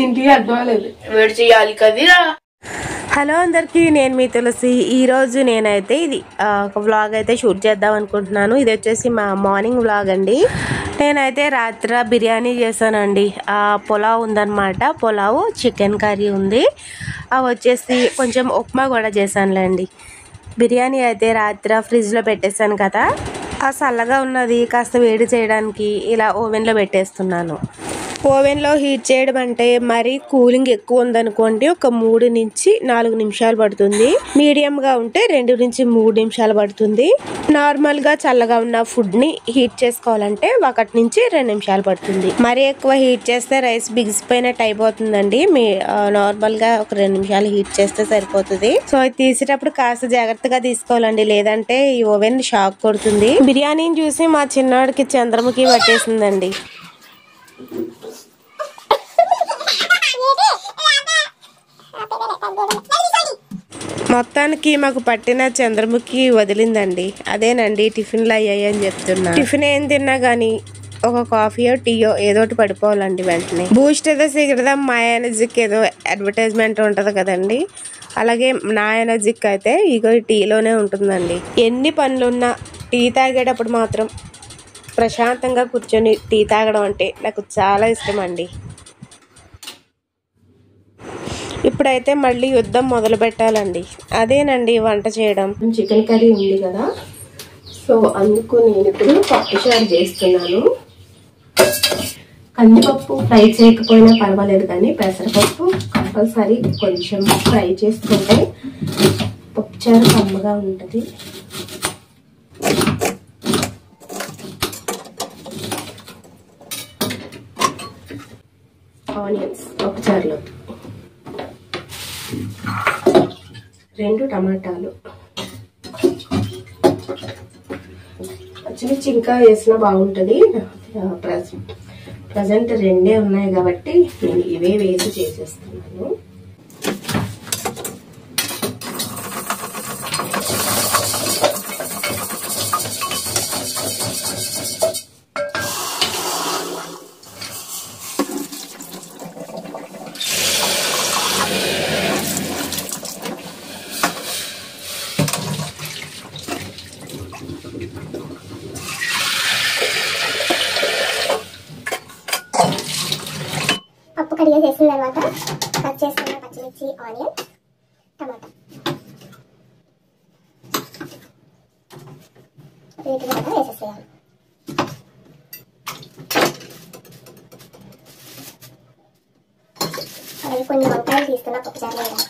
ఇంటికి అర్థం లేదు వేడి చేయాలి కదరా. హలో అందరికీ, నేను మీ తులసి. ఈరోజు నేనైతే ఇది ఒక వ్లాగ్ అయితే షూట్ చేద్దాం అనుకుంటున్నాను. ఇది వచ్చేసి మా మార్నింగ్ వ్లాగ్ అండి. నేనైతే రాత్రి బిర్యానీ చేశానండి. పులావ్ ఉందన్నమాట. పులావ్, చికెన్ కర్రీ ఉంది. అవి వచ్చేసి కొంచెం ఉప్మా కూడా చేశానులేండి. బిర్యానీ అయితే రాత్రి ఫ్రిడ్జ్లో పెట్టేశాను కదా, ఆ చల్లగా ఉన్నది కాస్త వేడి చేయడానికి ఇలా ఓవెన్లో పెట్టేస్తున్నాను. ఓవెన్లో హీట్ చేయడం అంటే మరి కూలింగ్ ఎక్కువ ఉందనుకోండి ఒక 3 నుంచి 4 నిమిషాలు పడుతుంది. మీడియంగా ఉంటే 2 నుంచి 3 నిమిషాలు పడుతుంది. నార్మల్గా చల్లగా ఉన్న ఫుడ్ని హీట్ చేసుకోవాలంటే 1 నుంచి 2 నిమిషాలు పడుతుంది. మరి ఎక్కువ హీట్ చేస్తే రైస్ బిగిసిపోయినట్టు అయిపోతుందండి. నార్మల్గా ఒక 2 నిమిషాలు హీట్ చేస్తే సరిపోతుంది. సో అది తీసేటప్పుడు కాస్త జాగ్రత్తగా తీసుకోవాలండి, లేదంటే ఈ ఓవెన్ షాక్ కొడుతుంది. బిర్యానీని చూసి మా చిన్నవాడికి చంద్రముఖి పట్టేసిందండి. మొత్తానికి మాకు పట్టిన చంద్రముఖి వదిలిందండి. అదేనండి టిఫిన్లు అయ్యాయి అని చెప్తున్నా. టిఫిన్ ఏం తిన్నా గానీ ఒక కాఫీయో టీయో ఏదో ఒకటి పడిపోవాలండి వెంటనే. బూస్ట్ ఏదో సిగడదాం, మా ఎనర్జీకి ఏదో అడ్వర్టైజ్మెంట్ ఉంటుంది కదండి, అలాగే నా ఎనర్జీకి అయితే ఇగో టీలోనే ఉంటుందండి. ఎన్ని పనులున్నా టీ తాగేటప్పుడు మాత్రం ప్రశాంతంగా కూర్చొని టీ తాగడం అంటే నాకు చాలా ఇష్టం అండి. ఇప్పుడైతే మళ్ళీ యుద్ధం మొదలు పెట్టాలండి. అదేనండి వంట చేయడం. చికెన్ కర్రీ ఉంది కదా, సో అందుకు నేను ఇప్పుడు పప్పుచారు చేస్తున్నాను. కందిపప్పు ఫ్రై చేయకపోయినా పర్వాలేదు, కానీ పెసరపప్పు కంపల్సరీ కొంచెం ఫ్రై చేసుకుంటే పప్పుచారు కమ్మగా ఉంటుంది. ఆనియన్స్ పప్పుచారులో, 2 టమాటాలు, పచ్చిమిర్చి ఇంకా వేసినా బాగుంటుంది. ప్రజెంట్ 2 ఉన్నాయి కాబట్టి నేను ఇవే వేసి చేసేస్తున్నాను. పప్పు కడిగా చేసిన తర్వాత కట్ చేసుకున్న పచ్చిమిర్చి, ఆనియన్, టమాటా వీటిని కూడా వేసేసేయాలి. అలాగే కొన్ని వంకాయలు తీసుకున్న పప్పుచారు వేయాలి.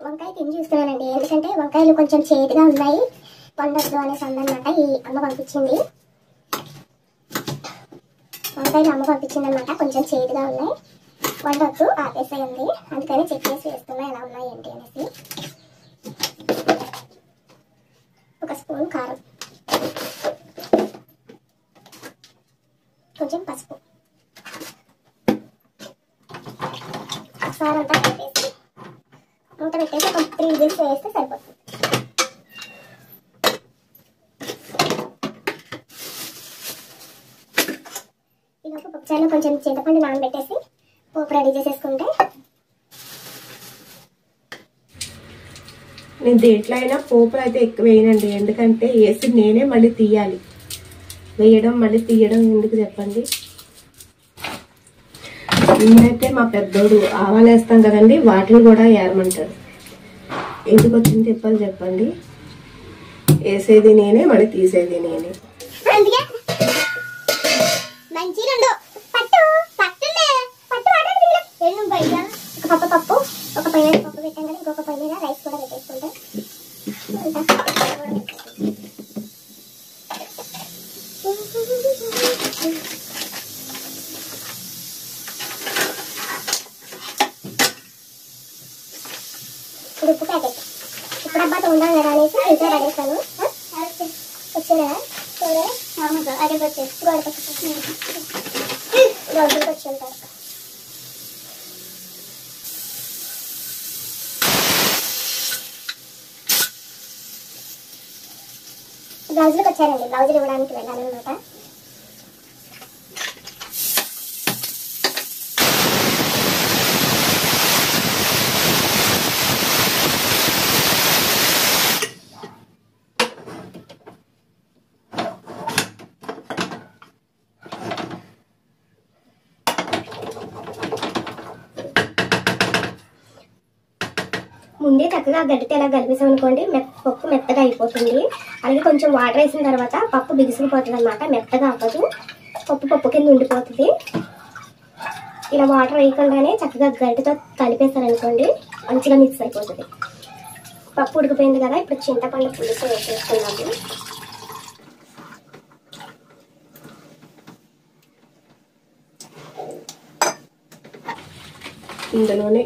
వంకాయ తిని చూస్తున్నానండి, ఎందుకంటే వంకాయలు కొంచెం చేదుగా ఉన్నాయి, వండొద్దు అనేసి అందనమాట. ఈ అమ్మ పంపించింది, వంకాయలు అమ్మ పంపించింది అనమాట. కొంచెం చేదుగా ఉన్నాయి, వండొద్దు ఆపేసేయండి, అందుకని చెక్ చేసి వేస్తున్నా ఎలా ఉన్నాయి ఏంటి అనేసి. 1 స్పూన్ కారం, కొంచెం పసుపు, ఒకసారి అంతా పెట్టేసి మూత పెట్టేసి ఒక 3 విజిల్స్ వేస్తే సరిపోతుంది. ఈలోపు పప్పుచారులో కొంచెం చింతపండు నానబెట్టేసి పోపు రెడీ చేసేసుకుంటే. నేను దేంట్లో అయినా పోపులు అయితే ఎక్కువ వేయనండి, ఎందుకంటే వేసి నేనే మళ్ళీ తీయాలి. వేయడం మళ్ళీ తీయడం ఎందుకు చెప్పండి. నేనైతే మా పెద్దోడు ఆవాలు వేస్తాం కదండి, వాటిని కూడా ఏరమంటాడు. ఎందుకు వచ్చింది చెప్పాలి చెప్పండి. వేసేది నేనే, మళ్ళీ తీసేది నేనే. ఒక పప్పు ఒక పొయ్యి మీద పప్పు పెట్టాం కదా, ఇంకొక పొయ్యి మీద రైస్ కూడా పెట్టేసుకుంటే ఇప్పుడు ఉప్పు ప్యాకెట్. ఇప్పుడు అబ్బా ఉండాలి కదా అనేసి ఇంట్లో పడేస్తాను. వచ్చిందా చూడే అదే వచ్చేసి గోడ గాజులకు వచ్చేంటారు. బ్లౌజులకు వచ్చారండి. బ్లౌజులు ఇవ్వడానికి వెళ్ళాలన్నమాట. ముందే చక్కగా గడ్డితో ఎలా కలిపేసాం అనుకోండి, పప్పు మెత్తగా అయిపోతుంది. అలాగే కొంచెం వాటర్ వేసిన తర్వాత పప్పు బిగుసుకుపోతుంది అనమాట, మెత్తగా అవ్వదు, పప్పు కింద ఉండిపోతుంది. ఇలా వాటర్ వేయకుండానే చక్కగా గడ్డితో కలిపేసాను అనుకోండి, మంచిగా మిక్స్ అయిపోతుంది. పప్పు ఉడికిపోయింది కదా, ఇప్పుడు చింతపండు పులుసు వేసేసుకున్నాము. ఇందులోనే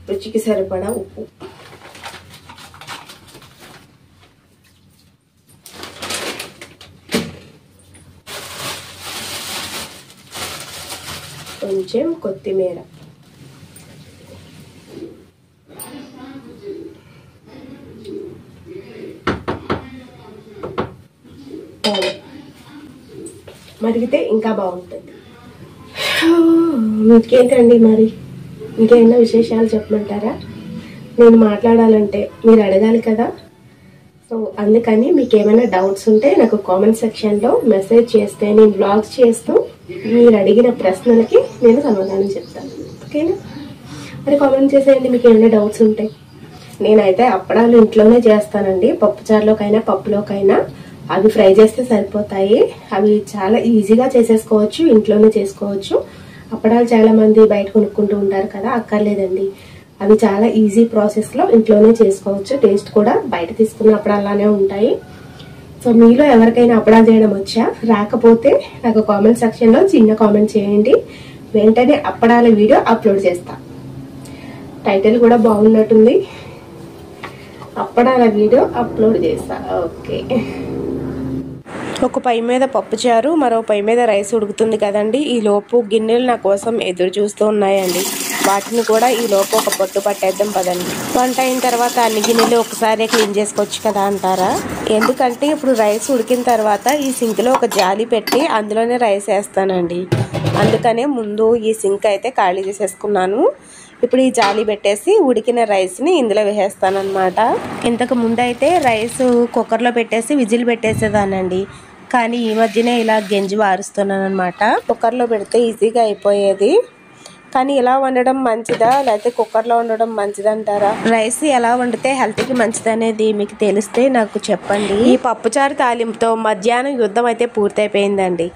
రుచికి సరిపడా ఉప్పు, కొంచెం కొత్తిమీర, మరిగితే ఇంకా బాగుంటుంది. ఇంకేంటండి మరి, ఇంకేమైనా విశేషాలు చెప్పమంటారా? నేను మాట్లాడాలంటే మీరు అడగాలి కదా. సో అందుకని మీకు ఏమైనా డౌట్స్ ఉంటే నాకు కామెంట్ సెక్షన్లో మెసేజ్ చేస్తే నేను బ్లాగ్స్ చేస్తూ మీరు అడిగిన ప్రశ్నలకి నేను సమాధానం చెప్తాను. ఓకేనా? మరి కామెంట్ చేసేయండి మీకు ఏమైనా డౌట్స్ ఉంటాయి. నేనైతే అప్పడాలు ఇంట్లోనే చేస్తానండి. పప్పుచారులోకైనా పప్పులోకైనా అవి ఫ్రై చేస్తే సరిపోతాయి. అవి చాలా ఈజీగా చేసేసుకోవచ్చు, ఇంట్లోనే చేసుకోవచ్చు. అప్పడాలు చాలా మంది బయట కొనుక్కుంటూ ఉంటారు కదా, అక్కర్లేదండి. అవి చాలా ఈజీ ప్రాసెస్లో ఇంట్లోనే చేసుకోవచ్చు. టేస్ట్ కూడా బయట తీసుకున్న అప్పడాలానే ఉంటాయి. సో మీలో ఎవరికైనా అప్పడాలు చేయడం వచ్చా? రాకపోతే నాకు కామెంట్ సెక్షన్లో చిన్న కామెంట్ చేయండి, వెంటనే అప్పడాల వీడియో అప్లోడ్ చేస్తా. టైటిల్ కూడా బాగున్నట్టుంది, అప్పడాల వీడియో అప్లోడ్ చేస్తా. ఓకే. ఒక పై మీద పప్పుచారు, మరో పై మీద రైస్ ఉడుకుతుంది కదండి. ఈ లోపు గిన్నెలు నా కోసం ఎదురు చూస్తూ ఉన్నాయండి. వాటిని కూడా ఈ లోపు ఒక పొట్టు పట్టేద్దాం పదండి. వంట అయిన తర్వాత అన్ని గిన్నెలు ఒకసారి క్లీన్ చేసుకోవచ్చు కదా అంటారా? ఎందుకంటే ఇప్పుడు రైస్ ఉడికిన తర్వాత ఈ సింక్లో ఒక జాలి పెట్టి అందులోనే రైస్ వేస్తానండి. అందుకనే ముందు ఈ సింక్ అయితే ఖాళీ చేసేసుకున్నాను. ఇప్పుడు ఈ జాలి పెట్టేసి ఉడికిన రైస్ని ఇందులో వేసేస్తానమాట. ఇంతకు ముందు అయితే రైస్ కుక్కర్లో పెట్టేసి విజిల్ పెట్టేసేదానండి. కానీ ఈ మధ్యనే ఇలా గెంజి వారుస్తున్నాను అనమాట. కుక్కర్లో పెడితే ఈజీగా అయిపోయేది. కానీ ఇలా వండడం మంచిదా లేకపోతే కుక్కర్లో వండడం మంచిదంటారా? రైస్ ఎలా వండితే హెల్త్కి మంచిది అనేది మీకు తెలిస్తే నాకు చెప్పండి. ఈ పప్పుచారు తాలింపుతో మధ్యాహ్నం యుద్ధం అయితే పూర్తయిపోయిందండి.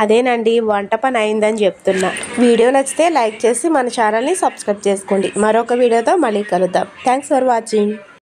అదేనండి వంట పని అయిందని చెప్తున్నా. వీడియో నచ్చితే లైక్ చేసి మన ఛానల్ని సబ్స్క్రైబ్ చేసుకోండి. మరొక వీడియోతో మళ్ళీ కలుద్దాం. Thanks for watching.